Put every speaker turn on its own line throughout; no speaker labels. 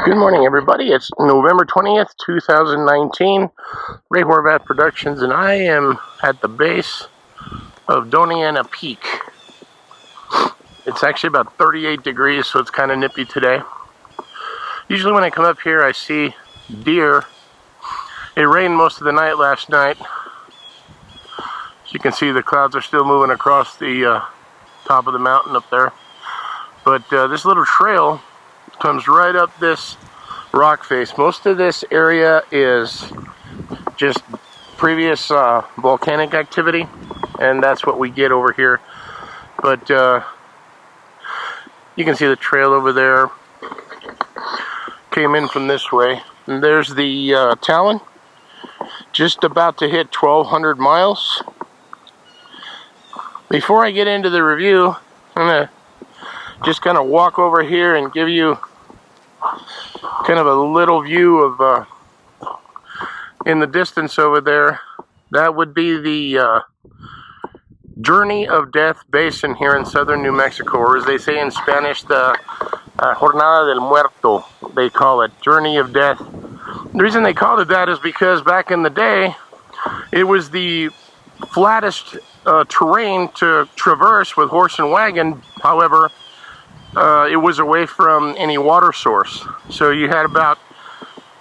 Good morning, everybody. It's November 20th, 2019. Ray Horvath Productions, and I am at the base of Doniana Peak. It's actually about 38 degrees, so it's kind of nippy today. Usually when I come up here, I see deer. It rained most of the night last night. As you can see, the clouds are still moving across the top of the mountain up there. But this little trail comes right up this rock face. Most of this area is just previous volcanic activity, and that's what we get over here. But you can see the trail over there came in from this way, and there's the Talon, just about to hit 1,200 miles. Before I get into the review, I'm gonna just kind of walk over here and give you kind of a little view of in the distance over there. That would be the Journey of Death Basin here in southern New Mexico, or as they say in Spanish, the Jornada del Muerto, they call it, Journey of Death. The reason they called it that is because back in the day, it was the flattest terrain to traverse with horse and wagon. However, it was away from any water source. So you had about,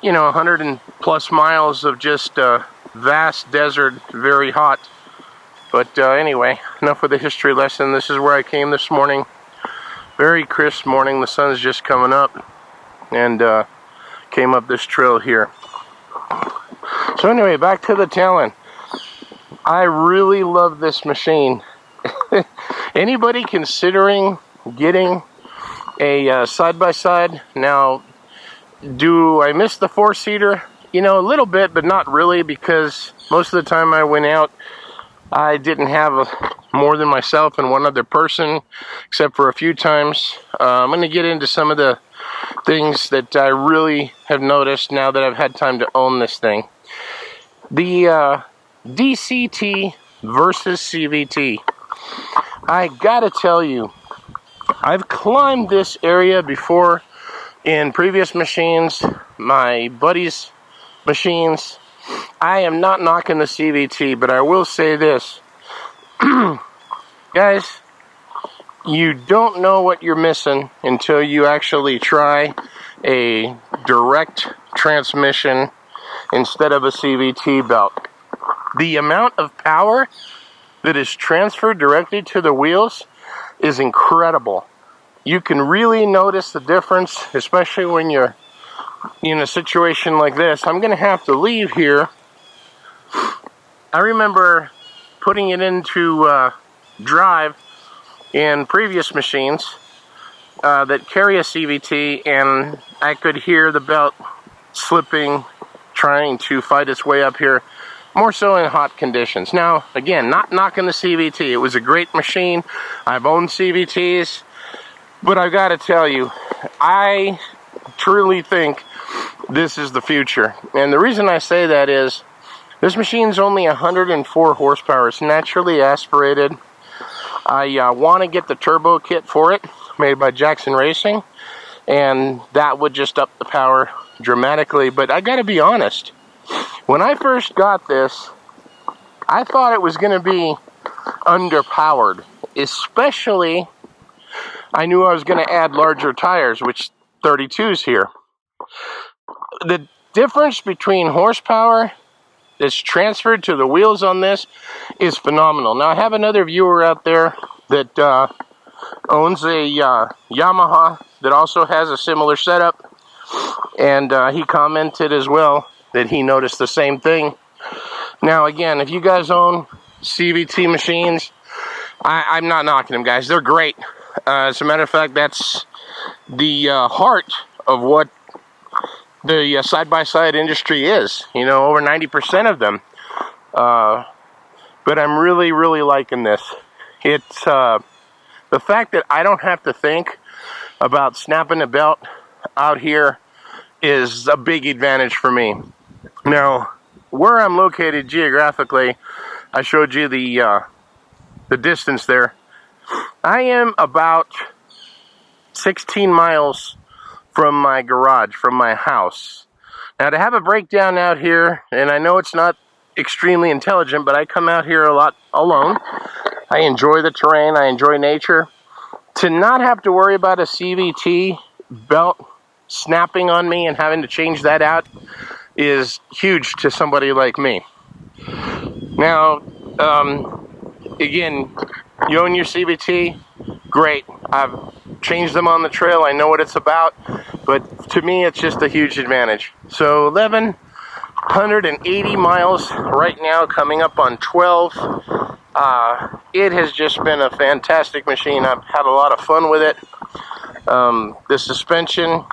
100 and plus miles of just vast desert, very hot. But anyway, enough with the history lesson. This is where I came this morning. Very crisp morning. The sun's just coming up, and came up this trail here. So anyway, back to the Talon. I really love this machine. Anybody considering getting a side-by-side? Now, do I miss the four-seater? A little bit, but not really, because most of the time I went out, I didn't have more than myself and one other person, except for a few times. I'm going to get into some of the things that I really have noticed now that I've had time to own this thing. The DCT versus CVT. I gotta tell you, I've climbed this area before in previous machines, my buddies' machines. I am not knocking the CVT, but I will say this. Guys, you don't know what you're missing until you actually try a direct transmission instead of a CVT belt. The amount of power that is transferred directly to the wheels is incredible. You can really notice the difference, especially when you're in a situation like this. I'm going to have to leave here. I remember putting it into drive in previous machines that carry a CVT, and I could hear the belt slipping, trying to fight its way up here, more so in hot conditions. Now, again, not knocking the CVT. It was a great machine. I've owned CVTs, but I've got to tell you, I truly think this is the future. And the reason I say that is, this machine's only 104 horsepower. It's naturally aspirated. I want to get the turbo kit for it, made by Jackson Racing, and that would just up the power dramatically. But I got to be honest, when I first got this, I thought it was going to be underpowered. Especially, I knew I was going to add larger tires, which 32s here. The difference between horsepower that's transferred to the wheels on this is phenomenal. Now, I have another viewer out there that owns a Yamaha that also has a similar setup, and he commented as well that he noticed the same thing. Now, again, if you guys own CVT machines, I'm not knocking them, guys. They're great. As a matter of fact, that's the heart of what the side-by-side industry is. Over 90% of them. But I'm really, really liking this. It's the fact that I don't have to think about snapping a belt out here is a big advantage for me. Now, where I'm located geographically, I showed you the distance there. I am about 16 miles from my garage, from my house. Now, to have a breakdown out here, and I know it's not extremely intelligent, but I come out here a lot alone. I enjoy the terrain, I enjoy nature. To not have to worry about a CVT belt snapping on me and having to change that out is huge to somebody like me. Now, again, you own your CVT, great. I've changed them on the trail, I know what it's about, but to me it's just a huge advantage. So 1,180 miles right now, coming up on 12. It has just been a fantastic machine. I've had a lot of fun with it. The suspension,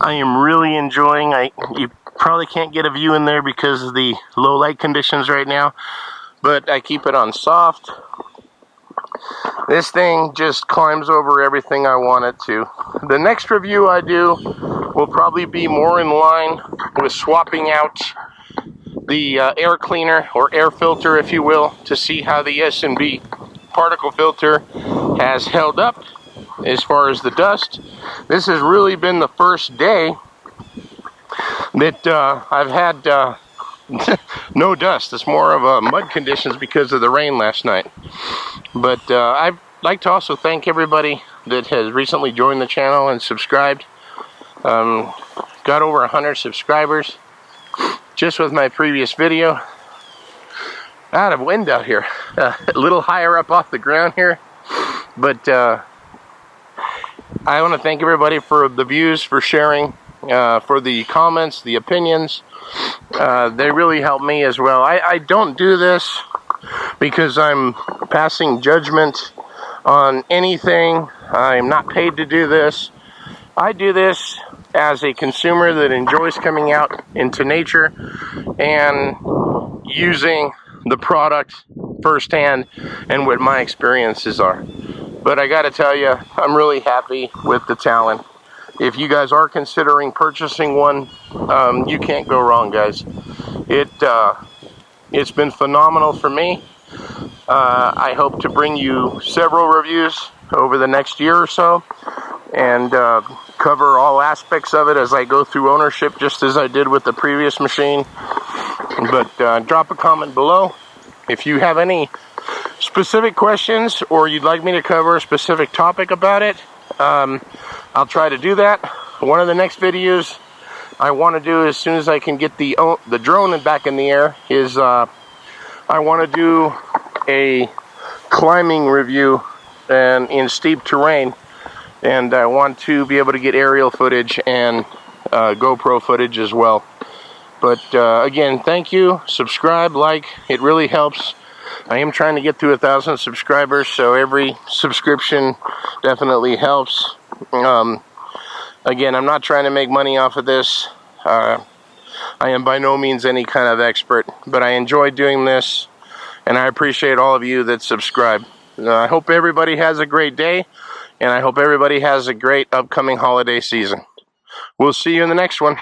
I am really enjoying. You probably can't get a view in there because of the low light conditions right now, but I keep it on soft. This thing just climbs over everything I want it to. The next review I do will probably be more in line with swapping out the air cleaner or air filter, if you will, to see how the S&B particle filter has held up as far as the dust. This has really been the first day that I've had no dust. It's more of mud conditions because of the rain last night. But I'd like to also thank everybody that has recently joined the channel and subscribed. Got over 100 subscribers just with my previous video. Out of wind out here, a little higher up off the ground here, but I want to thank everybody for the views, for sharing, for the comments, the opinions. They really help me as well. I don't do this because I'm passing judgment on anything. I'm not paid to do this. I do this as a consumer that enjoys coming out into nature and using the product firsthand and what my experiences are. But I gotta tell you, I'm really happy with the Talon. If you guys are considering purchasing one, you can't go wrong, guys. It's been phenomenal for me. I hope to bring you several reviews over the next year or so and cover all aspects of it as I go through ownership, just as I did with the previous machine. But drop a comment below if you have any specific questions or you'd like me to cover a specific topic about it. I'll try to do that. One of the next videos I want to do as soon as I can get the drone back in the air is I want to do a climbing review and in steep terrain, and I want to be able to get aerial footage and GoPro footage as well. But again, thank you. Subscribe, like, it really helps. I am trying to get to 1,000 subscribers, so every subscription definitely helps. Again, I'm not trying to make money off of this. I am by no means any kind of expert, but I enjoy doing this, and I appreciate all of you that subscribe. I hope everybody has a great day, and I hope everybody has a great upcoming holiday season. We'll see you in the next one.